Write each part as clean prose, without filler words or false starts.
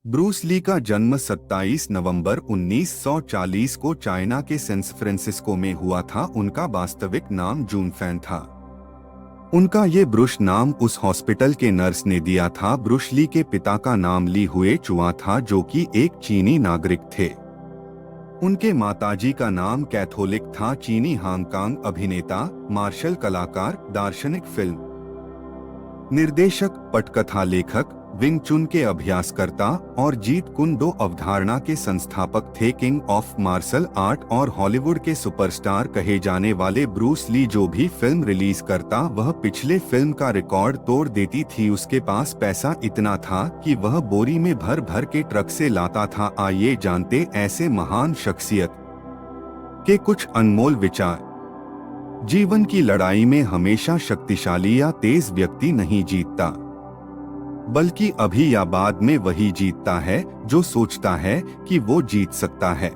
Bruce Lee का जन्म 27 नवंबर 1940 को चाइना के सैन फ्रांसिस्को में हुआ था। उनका वास्तविक नाम जून फैन था। उनका ये ब्रूस नाम उस हॉस्पिटल के नर्स ने दिया था। ब्रूस ली के पिता का नाम ली हुए चुआ था, जो कि एक चीनी नागरिक थे। उनके माताजी का नाम कैथोलिक था। चीनी हांगकांग अभिनेता, मार्शल कलाकार, दार्शनिक, फिल्म निर्देशक, पटकथा लेखक, विंग चुन के अभ्यासकर्ता और जीत कुन दो अवधारणा के संस्थापक थे। किंग ऑफ मार्शल आर्ट और हॉलीवुड के सुपरस्टार कहे जाने वाले ब्रूस ली जो भी फिल्म रिलीज करता वह पिछले फिल्म का रिकॉर्ड तोड़ देती थी। उसके पास पैसा इतना था कि वह बोरी में भर भर के ट्रक से लाता था। आइए जानते ऐसे महान शख्सियत के कुछ अनमोल विचार। जीवन की लड़ाई में हमेशा शक्तिशाली या तेज व्यक्ति नहीं जीतता, बल्कि अभी या बाद में वही जीतता है जो सोचता है कि वो जीत सकता है।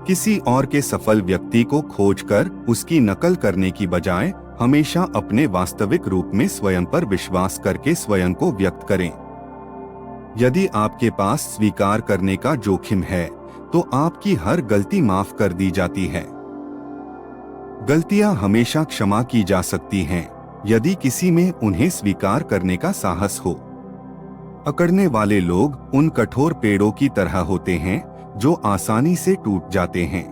किसी और के सफल व्यक्ति को खोजकर उसकी नकल करने की बजाय हमेशा अपने वास्तविक रूप में स्वयं पर विश्वास करके स्वयं को व्यक्त करें। यदि आपके पास स्वीकार करने का जोखिम है तो आपकी हर गलती माफ कर दी जाती है। गलतियां हमेशा क्षमा की जा सकती हैं यदि किसी में उन्हें स्वीकार करने का साहस हो। अकड़ने वाले लोग उन कठोर पेड़ों की तरह होते हैं जो आसानी से टूट जाते हैं।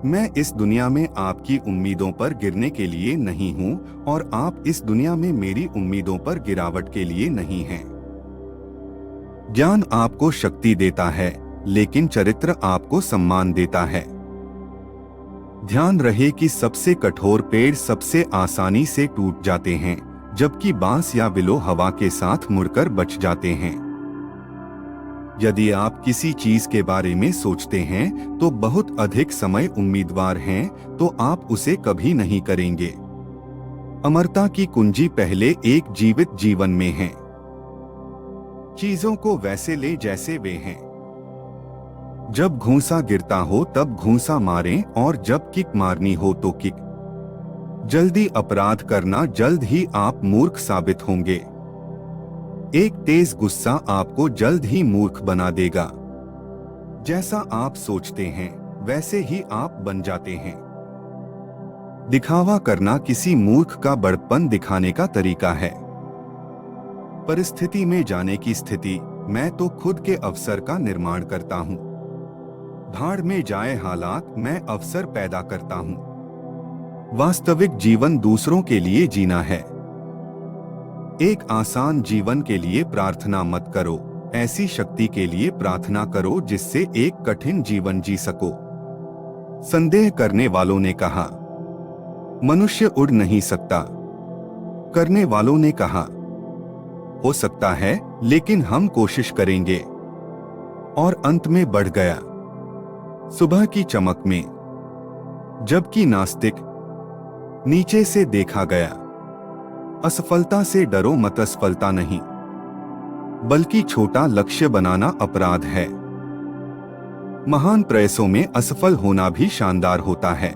मैं इस दुनिया में आपकी उम्मीदों पर गिरने के लिए नहीं हूं और आप इस दुनिया में मेरी उम्मीदों पर गिरावट के लिए नहीं हैं। ज्ञान आपको शक्ति देता है, लेकिन चरित्र आपको सम्मान देता है। ध्यान रहे कि सबसे कठोर पेड़ सबसे आसानी से टूट जाते हैं, जबकि बांस या विलो हवा के साथ मुड़कर बच जाते हैं। यदि आप किसी चीज के बारे में सोचते हैं तो बहुत अधिक समय उम्मीदवार हैं, तो आप उसे कभी नहीं करेंगे। अमरता की कुंजी पहले एक जीवित जीवन में है। चीजों को वैसे ले जैसे वे हैं। जब घूंसा गिरता हो तब घूंसा मारें और जब किक मारनी हो तो किक। जल्दी अपराध करना, जल्द ही आप मूर्ख साबित होंगे। एक तेज गुस्सा आपको जल्द ही मूर्ख बना देगा। जैसा आप सोचते हैं वैसे ही आप बन जाते हैं। दिखावा करना किसी मूर्ख का बड़प्पन दिखाने का तरीका है। परिस्थिति में जाने की स्थिति, मैं तो खुद के अवसर का निर्माण करता हूँ। भाड़ में जाए हालात, मैं अवसर पैदा करता हूँ। वास्तविक जीवन दूसरों के लिए जीना है। एक आसान जीवन के लिए प्रार्थना मत करो, ऐसी शक्ति के लिए प्रार्थना करो जिससे एक कठिन जीवन जी सको। संदेह करने वालों ने कहा, मनुष्य उड़ नहीं सकता। करने वालों ने कहा, हो सकता है, लेकिन हम कोशिश करेंगे। और अंत में बढ़ गया। सुबह की चमक में, जबकि नास्तिक नीचे से देखा गया। असफलता से डरो मत, असफलता नहीं, बल्कि छोटा लक्ष्य बनाना अपराध है। महान प्रयासों में असफल होना भी शानदार होता है।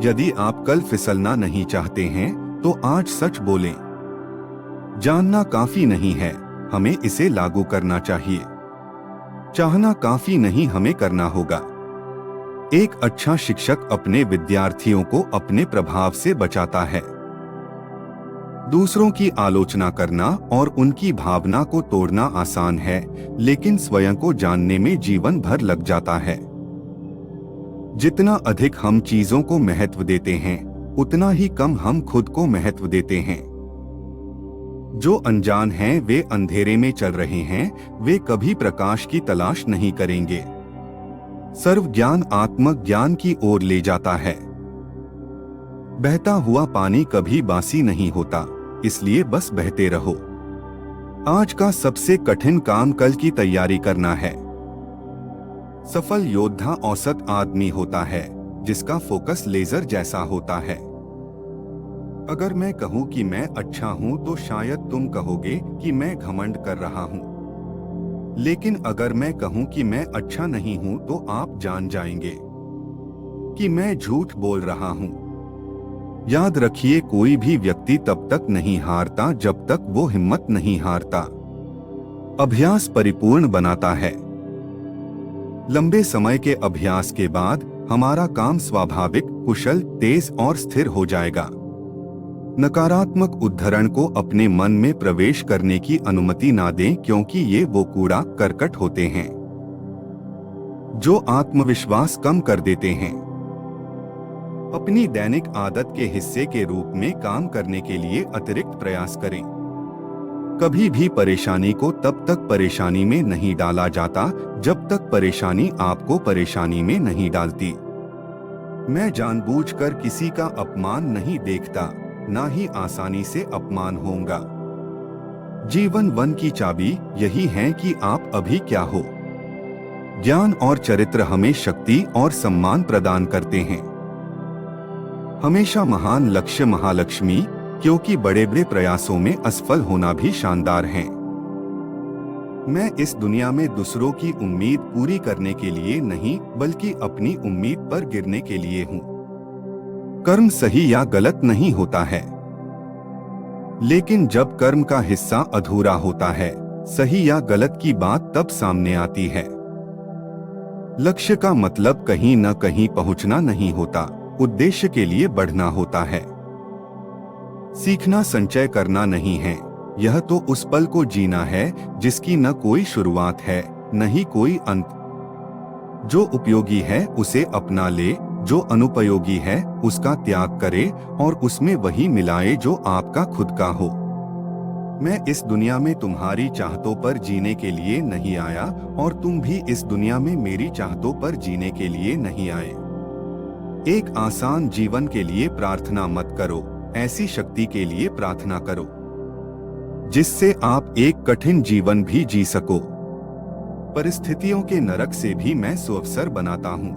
यदि आप कल फिसलना नहीं चाहते हैं तो आज सच बोलें। जानना काफी नहीं है, हमें इसे लागू करना चाहिए। चाहना काफी नहीं, हमें करना होगा। एक अच्छा शिक्षक अपने विद्यार्थियों को अपने प्रभाव से बचाता है। दूसरों की आलोचना करना और उनकी भावना को तोड़ना आसान है, लेकिन स्वयं को जानने में जीवन भर लग जाता है। जितना अधिक हम चीजों को महत्व देते हैं, उतना ही कम हम खुद को महत्व देते हैं। जो अनजान हैं वे अंधेरे में चल रहे हैं, वे कभी प्रकाश की तलाश नहीं करेंगे। सर्व ज्ञान आत्मज्ञान की ओर ले जाता है। बहता हुआ पानी कभी बासी नहीं होता, इसलिए बस बहते रहो। आज का सबसे कठिन काम कल की तैयारी करना है। सफल योद्धा औसत आदमी होता है जिसका फोकस लेजर जैसा होता है। अगर मैं कहूं कि मैं अच्छा हूं तो शायद तुम कहोगे कि मैं घमंड कर रहा हूं। लेकिन अगर मैं कहूं कि मैं अच्छा नहीं हूं तो आप जान जाएंगे कि मैं झूठ बोल रहा हूं। याद रखिए, कोई भी व्यक्ति तब तक नहीं हारता जब तक वो हिम्मत नहीं हारता। अभ्यास परिपूर्ण बनाता है। लंबे समय के अभ्यास के बाद हमारा काम स्वाभाविक, कुशल, तेज और स्थिर हो जाएगा। नकारात्मक उद्धरण को अपने मन में प्रवेश करने की अनुमति ना दें, क्योंकि ये वो कूड़ा करकट होते हैं जो आत्मविश्वास कम कर देते हैं। अपनी दैनिक आदत के हिस्से के रूप में काम करने के लिए अतिरिक्त प्रयास करें। कभी भी परेशानी को तब तक परेशानी में नहीं डाला जाता जब तक परेशानी आपको परेशानी में नहीं डालती। मैं जानबूझकर किसी का अपमान नहीं देखता, ना ही आसानी से अपमान होऊंगा। जीवन वन की चाबी यही है कि आप अभी क्या हो। ज्ञान और चरित्र हमें शक्ति और सम्मान प्रदान करते हैं। हमेशा महान लक्ष्य महालक्ष्मी, क्योंकि बड़े बड़े प्रयासों में असफल होना भी शानदार है। मैं इस दुनिया में दूसरों की उम्मीद पूरी करने के लिए नहीं, बल्कि अपनी उम्मीद पर गिरने के लिए हूँ। कर्म सही या गलत नहीं होता है, लेकिन जब कर्म का हिस्सा अधूरा होता है, सही या गलत की बात तब सामने आती है। लक्ष्य का मतलब कहीं न कहीं पहुंचना नहीं होता, उद्देश्य के लिए बढ़ना होता है। सीखना संचय करना नहीं है, यह तो उस पल को जीना है जिसकी न कोई शुरुआत है न ही कोई अंत। जो उपयोगी है उसे अपना ले, जो अनुपयोगी है उसका त्याग करे और उसमें वही मिलाए जो आपका खुद का हो। मैं इस दुनिया में तुम्हारी चाहतों पर जीने के लिए नहीं आया और तुम भी इस दुनिया में मेरी चाहतों पर जीने के लिए नहीं आए। एक आसान जीवन के लिए प्रार्थना मत करो, ऐसी शक्ति के लिए प्रार्थना करो जिससे आप एक कठिन जीवन भी जी सको। परिस्थितियों के नरक से भी मैं सुअवसर बनाता हूँ।